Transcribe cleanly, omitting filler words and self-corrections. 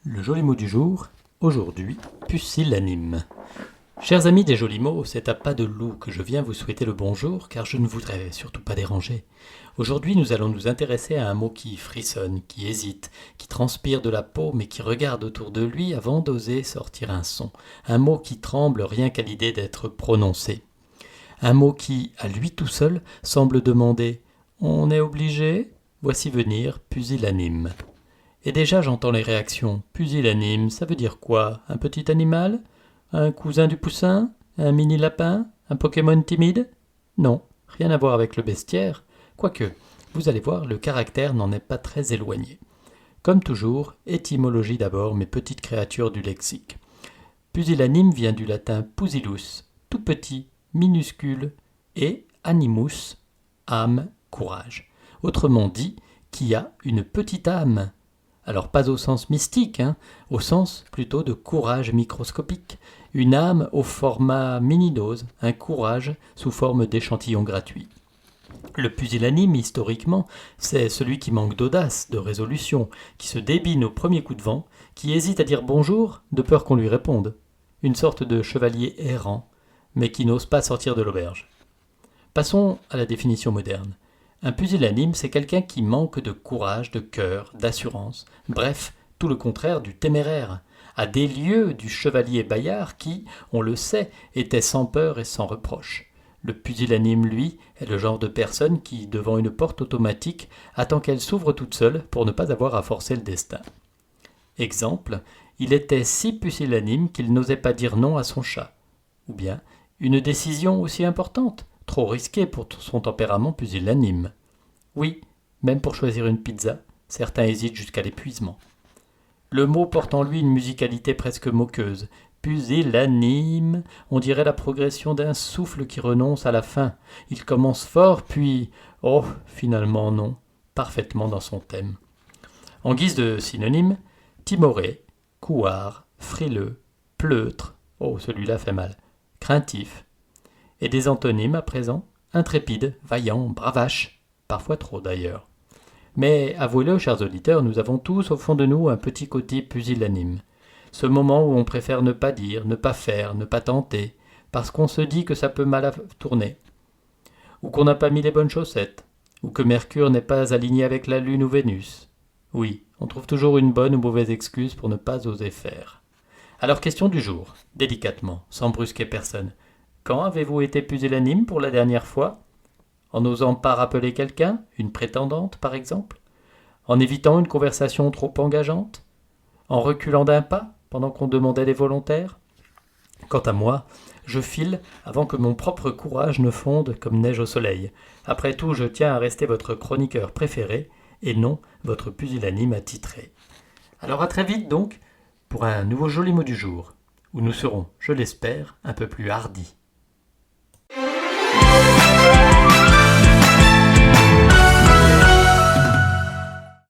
Le joli mot du jour, aujourd'hui, pusillanime. Chers amis des jolis mots, c'est à pas de loup que je viens vous souhaiter le bonjour, car je ne voudrais surtout pas déranger. Aujourd'hui, nous allons nous intéresser à un mot qui frissonne, qui hésite, qui transpire de la peau, mais qui regarde autour de lui avant d'oser sortir un son. Un mot qui tremble rien qu'à l'idée d'être prononcé. Un mot qui, à lui tout seul, semble demander « On est obligé ?» Voici venir pusillanime. Et déjà j'entends les réactions. Pusillanime, ça veut dire quoi? Un petit animal? Un cousin du poussin? Un mini lapin? Un Pokémon timide? Non, rien à voir avec le bestiaire. Quoique, vous allez voir, le caractère n'en est pas très éloigné. Comme toujours, étymologie d'abord, mes petites créatures du lexique. Pusillanime vient du latin pusillus, tout petit, minuscule, et animus, âme, courage. Autrement dit, qui a une petite âme. Alors pas au sens mystique, au sens plutôt de courage microscopique, une âme au format mini-dose, un courage sous forme d'échantillon gratuit. Le pusillanime, historiquement, c'est celui qui manque d'audace, de résolution, qui se débine au premier coup de vent, qui hésite à dire bonjour de peur qu'on lui réponde. Une sorte de chevalier errant, mais qui n'ose pas sortir de l'auberge. Passons à la définition moderne. Un pusillanime, c'est quelqu'un qui manque de courage, de cœur, d'assurance, bref, tout le contraire du téméraire, à des lieues du chevalier Bayard qui, on le sait, était sans peur et sans reproche. Le pusillanime, lui, est le genre de personne qui, devant une porte automatique, attend qu'elle s'ouvre toute seule pour ne pas avoir à forcer le destin. Exemple, il était si pusillanime qu'il n'osait pas dire non à son chat. Ou bien, une décision aussi importante, trop risquée pour son tempérament pusillanime. Oui, même pour choisir une pizza, certains hésitent jusqu'à l'épuisement. Le mot porte en lui une musicalité presque moqueuse. Pusillanime, on dirait la progression d'un souffle qui renonce à la fin. Il commence fort, puis, oh, finalement non, parfaitement dans son thème. En guise de synonyme, timoré, couard, frileux, pleutre, oh, celui-là fait mal, craintif. Et des antonymes à présent, intrépide, vaillant, bravache, parfois trop d'ailleurs. Mais avouez-le, chers auditeurs, nous avons tous au fond de nous un petit côté pusillanime. Ce moment où on préfère ne pas dire, ne pas faire, ne pas tenter, parce qu'on se dit que ça peut mal tourner, ou qu'on n'a pas mis les bonnes chaussettes, ou que Mercure n'est pas aligné avec la Lune ou Vénus. Oui, on trouve toujours une bonne ou mauvaise excuse pour ne pas oser faire. Alors question du jour, délicatement, sans brusquer personne. Quand avez-vous été pusillanime pour la dernière fois? En n'osant pas rappeler quelqu'un, une prétendante par exemple? En évitant une conversation trop engageante? En reculant d'un pas pendant qu'on demandait des volontaires? Quant à moi, je file avant que mon propre courage ne fonde comme neige au soleil. Après tout, je tiens à rester votre chroniqueur préféré et non votre pusillanime attitré. Alors à très vite donc pour un nouveau joli mot du jour, où nous serons, je l'espère, un peu plus hardis.